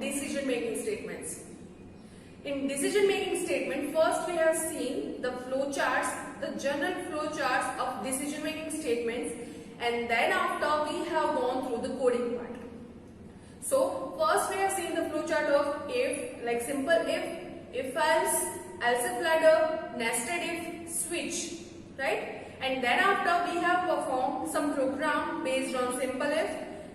decision-making statements. In decision-making statement, first we have seen the flow charts, the general flow charts of decision-making statements, and then after we have gone through the coding part. So first we have seen the flow chart of if, like simple if else, if ladder, nested if, switch, right? And then after we have performed some program based on simple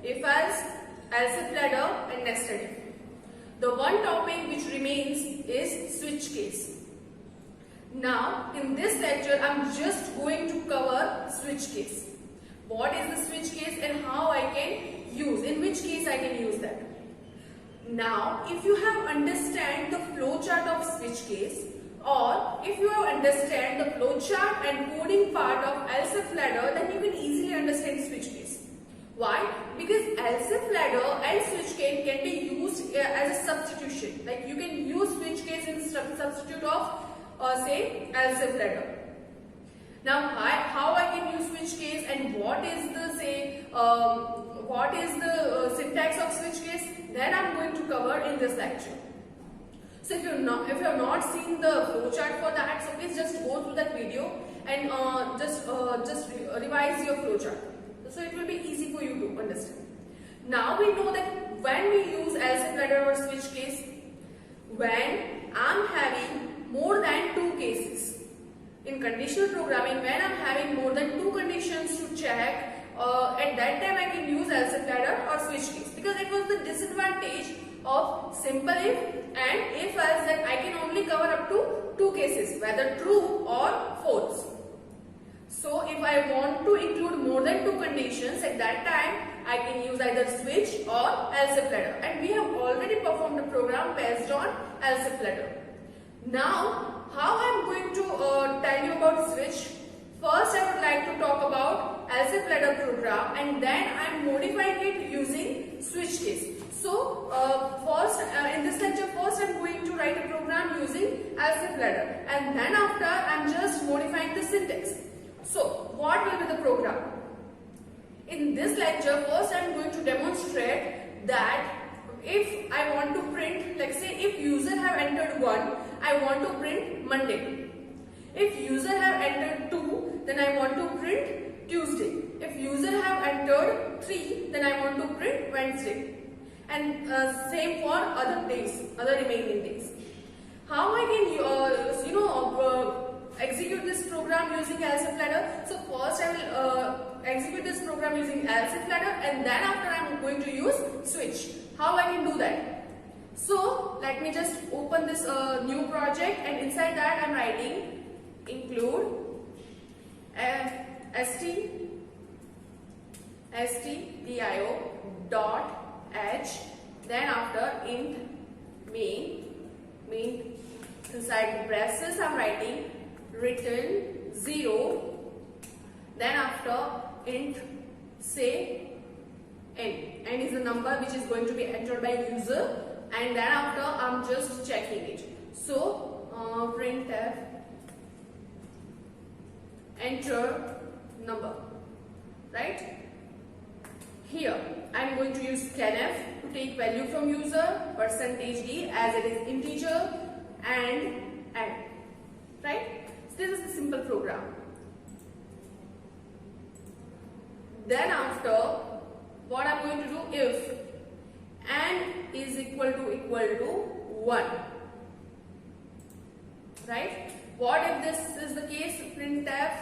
if else, if ladder and nested if. The one topic which remains is switch case. Now in this lecture I am just going to cover switch case. What is the switch case and how I can use, in which case I can use that. Now if you have understand the flow chart of switch case, or if you have understand the flow chart and coding part of else if ladder, then you can easily understand switch case. Why? Because else if ladder and switch case can be used as a substitution. Like you can use switch case in substitute of say else if ladder. Now how I can use switch case and what is the syntax of switch case, then I am going to cover in this lecture. So if you have not seen the flow chart for that, so please just go through that video and just revise your flow chart. So it will be easy for you to understand. Now we know that when we use else if ladder or switch case, when I am having more than two cases. In conditional programming, when I am having more than two conditions to check, at that time I can use else if ladder or switch case, because it was the disadvantage of simple if and if else that I can only cover up to two cases, whether true or false. So if I want to include more than two conditions, at that time I can use either switch or else if ladder, and we have already performed a program based on else if ladder. Now how I am going to tell you about switch. First I would like to talk about else if ladder program, and then I am modifying it using switch case. So first in this lecture, first I am going to write a program using else if ladder, and then after I am just modifying the syntax. So what will be the program? In this lecture, first I am going to demonstrate that if I want to print, like say if user have entered 1, I want to print Monday. If user have entered 2, then I want to print Tuesday. If user have entered 3, then I want to print Wednesday. And same for other days, other remaining days. How I can execute this program using else if ladder? So first I will execute this program using else if ladder, and then after I am going to use switch. How I can do that? So let me just open this new project, and inside that I am writing include stdio dot h, then after int main inside the braces I am writing return 0, then after int say n is the number which is going to be entered by user, and then after I am just checking it. So printf enter number, right? Here I am going to use scanf to take value from user, %d as it is integer, and add, right? So this is the simple program. Then after, what I am going to do, if n is equal to 1, right? What if this is the case? Printf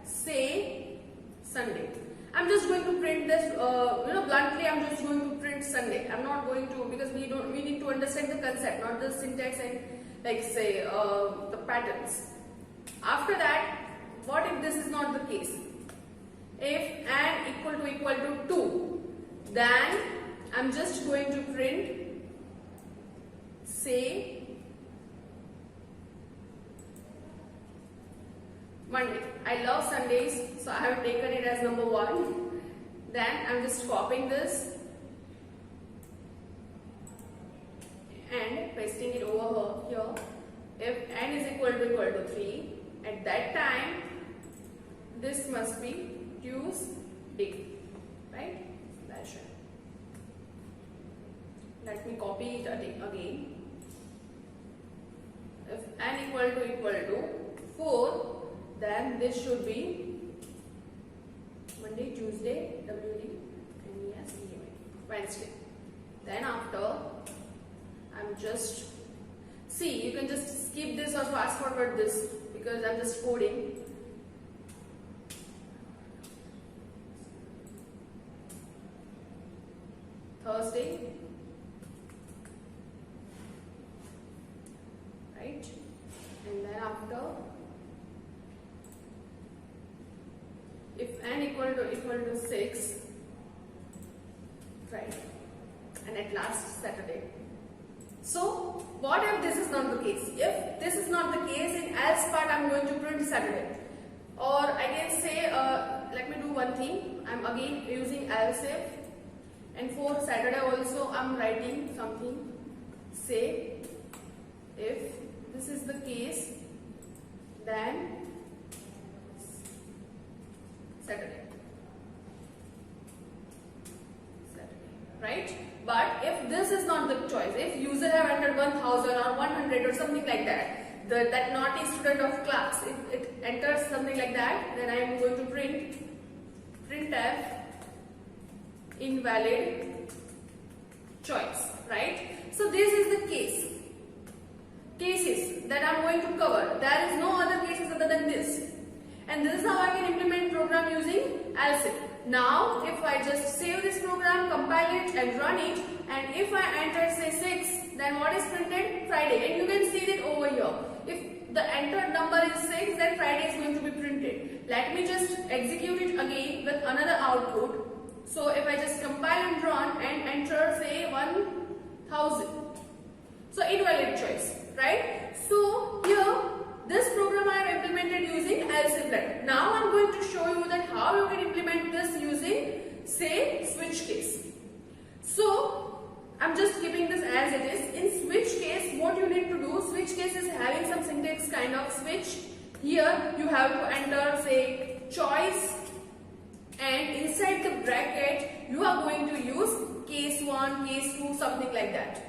say Sunday. I'm just going to print this, bluntly I'm just going to print Sunday. I'm not going to, because we need to understand the concept, not the syntax and like say the patterns. After that, what if this is not the case? If n equal to 2, then I'm just going to print say Monday. I love Sundays, so I have taken it as number 1. Then I'm just copying this and pasting it over here. If n is equal to 3, at that time this must be Tuesday, right? That's right. Let me copy it again. If n equal to 4, then this should be Monday, Tuesday, Wednesday. Then after, I'm just, see, you can just skip this or fast forward this because I'm just coding. Thursday, right? And then after, if n equal to 6, right? And at last Saturday. So what if this is not the case? If this is not the case, in else part I'm going to print Saturday. Or I can say, let me do one thing. I'm again using else if, and for Saturday also I'm writing something. Say if this is the case, then Saturday, right? But if this is not the choice, if user have entered 1000 or 100 or something like that, that not a student of class, if it enters something like that, then I am going to printf invalid choice, right? So this is the cases that I am going to cover. There is no other cases other than this. And this is how I can implement program using else if. Now, if I just save this program, compile it and run it, and if I enter say 6, then what is printed? Friday. And you can see it over here. If the entered number is 6, then Friday is going to be printed. Let me just execute it again with another output. So if I just compile and run and enter say 1000. So invalid choice, right? So here, this program I have implemented using else if let. Now I am going to show you that how you can implement this using say switch case. So I am just keeping this as it is. In switch case, what you need to do, switch case is having some syntax kind of switch. Here you have to enter say choice, and inside the bracket you are going to use case 1, case 2, something like that.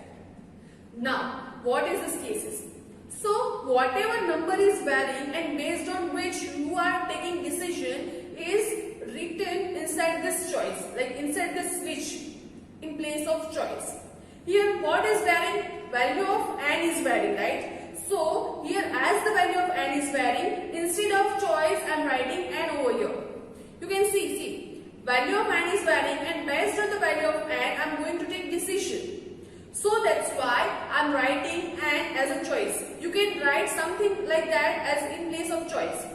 Now what is this cases? So whatever number is varying and based on which you are taking decision is written inside this choice, like inside this switch in place of choice. Here what is varying? Value of n is varying, right? So here as the value of n is varying, instead of choice I am writing n over here. You can see value of n is varying and based on the value of n I am going to take decision. So that's why I am writing n as a choice. You can write something like that as in place of choice.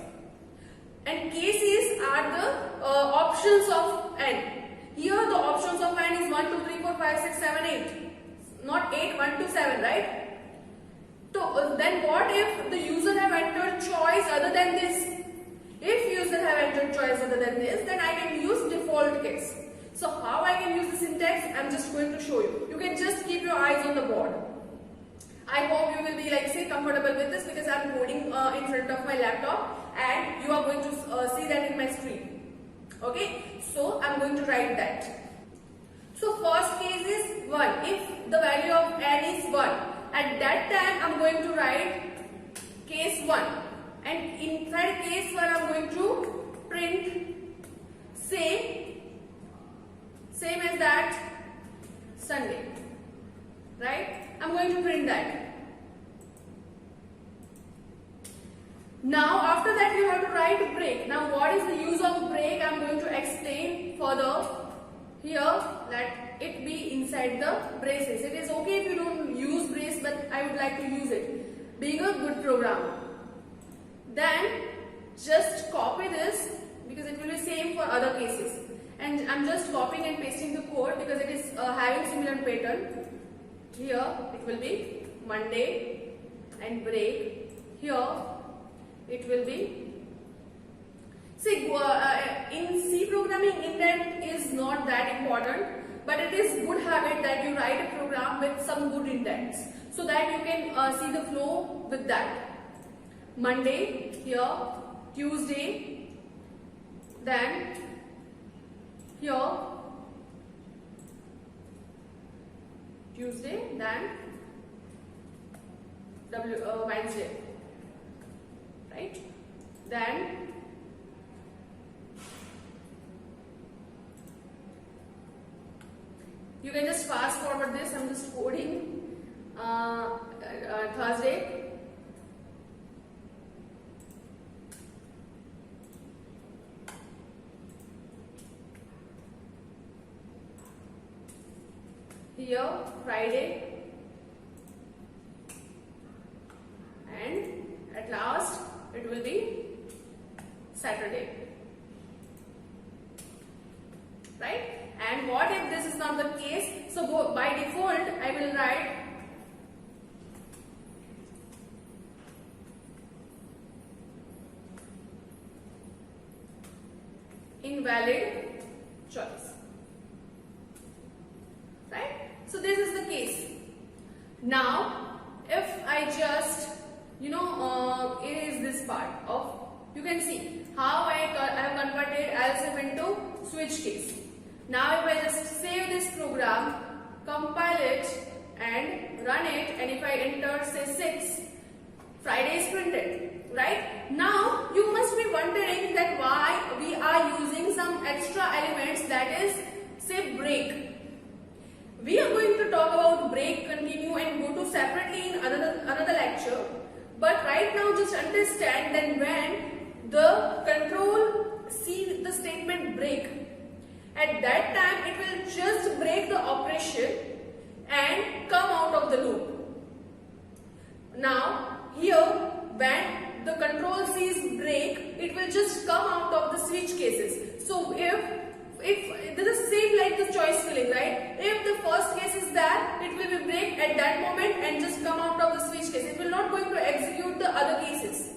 And cases are the options of n. Here the options of n is 1, 2, 3, 4, 5, 6, 7, 8. Not 8, 1 to 7, right? So then what if the user have entered choice other than this? If user have entered choice other than this, then I can use default case. So how I can use the syntax, I am just going to show you. You can just keep your eyes on the board. I hope you will be like say comfortable with this because I am coding in front of my laptop and you are going to see that in my screen. Okay, so I am going to write that. So first case is 1. If the value of n is 1, at that time I am going to write case 1, and inside case 1 I am going to print say same as that Sunday. right? I'm going to print that. Now after that you have to write break. Now what is the use of break? I'm going to explain further here. Let it be inside the braces. It is okay if you don't use brace, but I would like to use it, being a good programmer. Then just copy this because it will be same for other cases. And I'm just copying and pasting the code because it is having similar pattern. Here it will be Monday and break. Here it will be. See, in C programming, intent is not that important, but it is good habit that you write a program with some good intents so that you can see the flow with that. Monday here, Tuesday, then here Tuesday, then Wednesday, right? Then you can just fast forward this. I'm just coding Thursday. Here Friday, and at last it will be Saturday, right? And what if this is not the case? So by default I will write invalid choice, right? So this is the case. Now if I just erase this part of, you can see how I have converted else if into switch case. Now if I just save this program, compile it and run it, and if I enter say 6, Friday is printed, right? Now you must be wondering that why we are using some extra elements, that is say break. We are going to talk about break, continue and go to separately in another lecture. But right now just understand that when the control see the statement break, at that time it will just break the operation and come out of the loop. Now here when the control sees break, it will just come out of the switch cases. So if this is same like the choice filling, right? If the first case is that, it will be break at that moment and just come out of the switch case. It will not going to execute the other cases.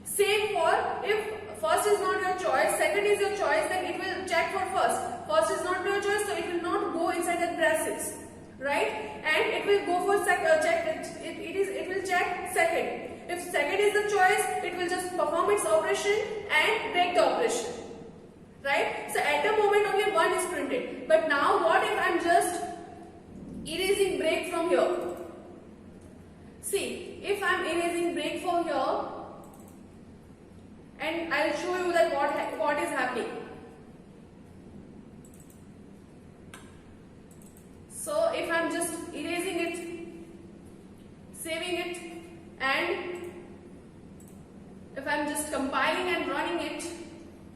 Same for if first is not your choice, second is your choice, then it will check for first. First is not your choice, so it will not go inside the brackets, right? And it will go for it will check second. If second is the choice, it will just perform its operation and break the operation, right? So at the moment only one is printed. But now what if I'm just erasing break from here? See, if I'm erasing break from here, and I'll show you that what is happening. So if I'm just erasing it, saving it, and if I'm just compiling and running it,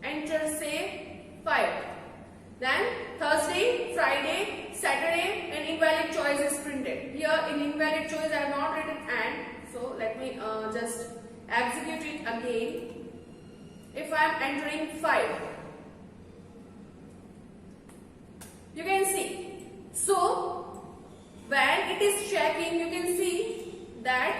enter say 5. Then Thursday, Friday, Saturday and invalid choice is printed. Here in invalid choice I have not written and, so let me just execute it again. If I am entering 5, you can see. So when it is checking, you can see that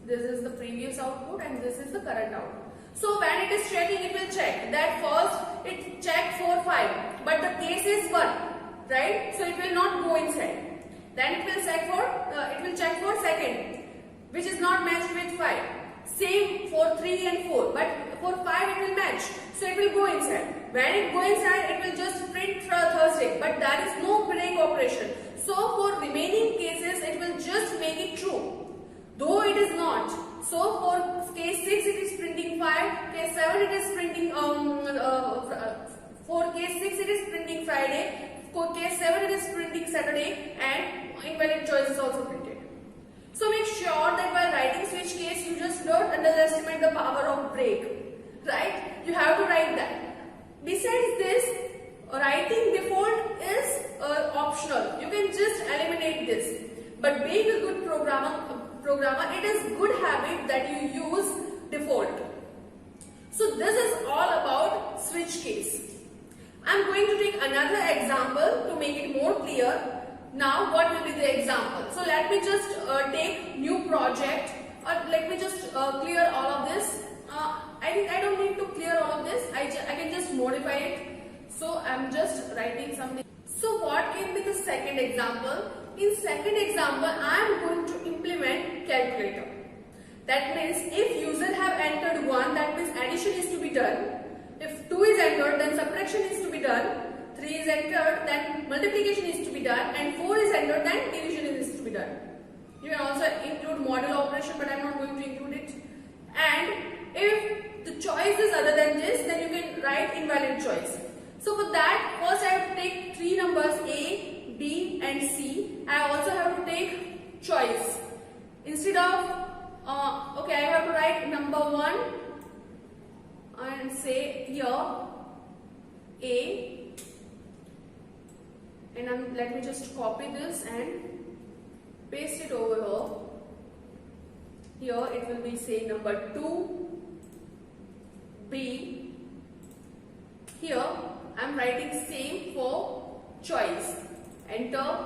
this is the previous output and this is the current output. So when it is checking, it will check that first it checked for 5, but the case is 1, right? So it will not go inside. Then it will check for second, which is not matched with 5. Same for 3 and 4, but for 5 it will match, so it will go inside. When it goes inside, it will just print Thursday, but there is no break operation. So for remaining cases, it will just make it true, though it is not. So for case 6 it is printing 5, case 7 it is printing for case 6 it is printing Friday, case 7 it is printing Saturday and invalid choice is also printed. So make sure that while writing switch case you just don't underestimate the power of break, right? You have to write that. Besides this, writing default is optional. You can just eliminate this. But being a good programmer, it is good habit that you use default. So this is all about switch case. I am going to take another example to make it more clear. Now what will be the example? So let me just take new project, or let me just clear all of this. I don't need to clear all of this. I can just modify it. So I am just writing something. So what can be the second example? In second example, I am going to implement calculator. That means if user have entered 1, that means addition is to be done. If 2 is entered, then subtraction is to be done. 3 is entered, then multiplication is to be done. And 4 is entered, then division is to be done. You can also include model operation, but I am not going to include it. And if the choice is other than this, then you can write invalid choice. So for that, first I have to take 3 numbers A, B and C. I also have to take choice. Instead of, okay, I have to write number 1 and say here A, and let me just copy this and paste it over here. Here it will be say number 2, B. Here I am writing same for choice. Enter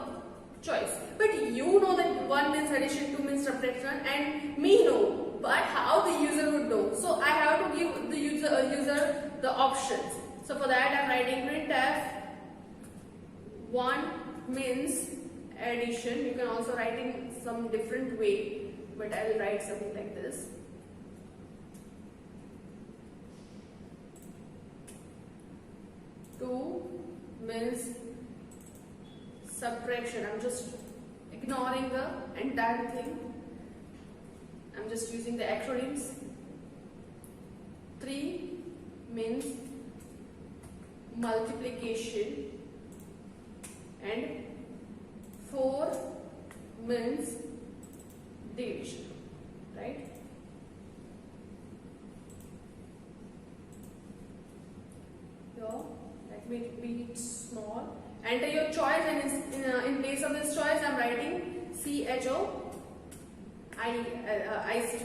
choice. But you know that 1 means addition, 2 means subtraction, and me know. But how the user would know? So I have to give the user the options. So for that I am writing printf 1 means addition. You can also write in some different way, but I will write something like this. Means subtraction. I'm just ignoring the entire thing. I'm just using the acronyms. 3 means multiplication and 4 means division, right? Here, let me be small. Enter your choice, and in place of this choice I am writing CHOICE,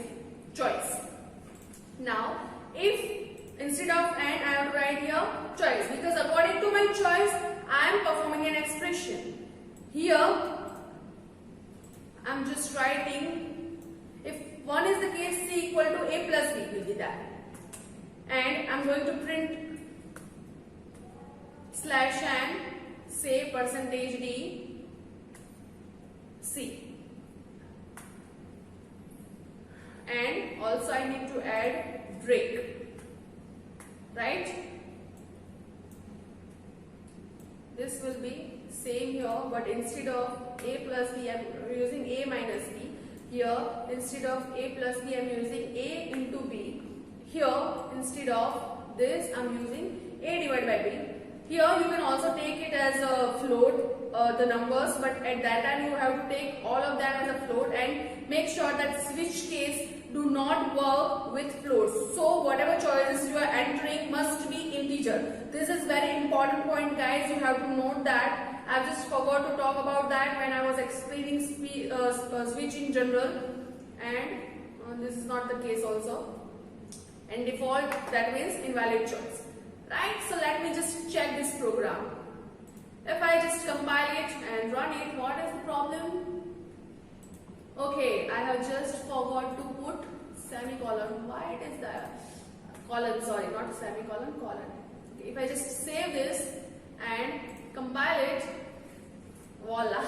choice. Now if instead of and I have to write here choice, because according to my choice I am performing an expression. Here I am just writing, if 1 is the case, C equal to A plus B will be that, and I am going to print slash and say percentage D C, and also I need to add break, right? This will be same here, but instead of A plus B I am using A minus B. Here instead of A plus B I am using A into B. Here instead of this I am using A divided by B. Here you can also take it as a float, the numbers, but at that time you have to take all of them as a float, and make sure that switch case do not work with floats. So whatever choices you are entering must be integer. This is very important point, guys. You have to note that. I just forgot to talk about that when I was explaining switch in general, and this is not the case also. And default, that means invalid choice. Right, so let me just check this program. If I just compile it and run it, what is the problem? Okay, I have just forgot to put semicolon. Why it is that? Colon, sorry, not semicolon, colon. Okay, if I just save this and compile it, voila.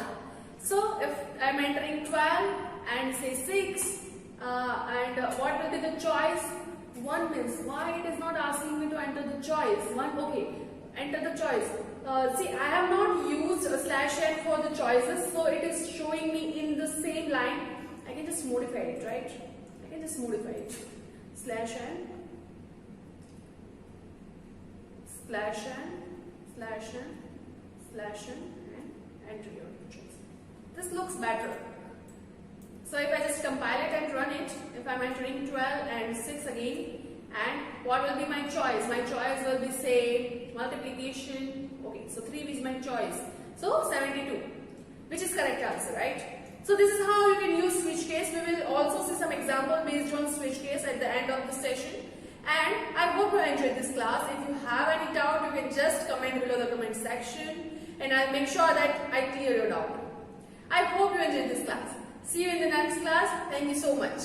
So if I am entering 12 and say 6, and what will be the choice? 1 means, why it is not asking me to enter the choice? 1, okay, enter the choice. See, I have not used a slash n for the choices, so it is showing me in the same line. I can just modify it, right? I can just modify it. Slash n, slash n, slash n, slash n and enter your choice. This looks better. So if I just compile it and run it, if I'm entering 12 and 6 again, and what will be my choice? My choice will be, say, multiplication. Okay, so 3 is my choice. So 72, which is correct answer, right? So this is how you can use switch case. We will also see some example based on switch case at the end of the session. And I hope you enjoyed this class. If you have any doubt, you can just comment below the comment section and I'll make sure that I clear your doubt. I hope you enjoyed this class. See you in the next class. Thank you so much.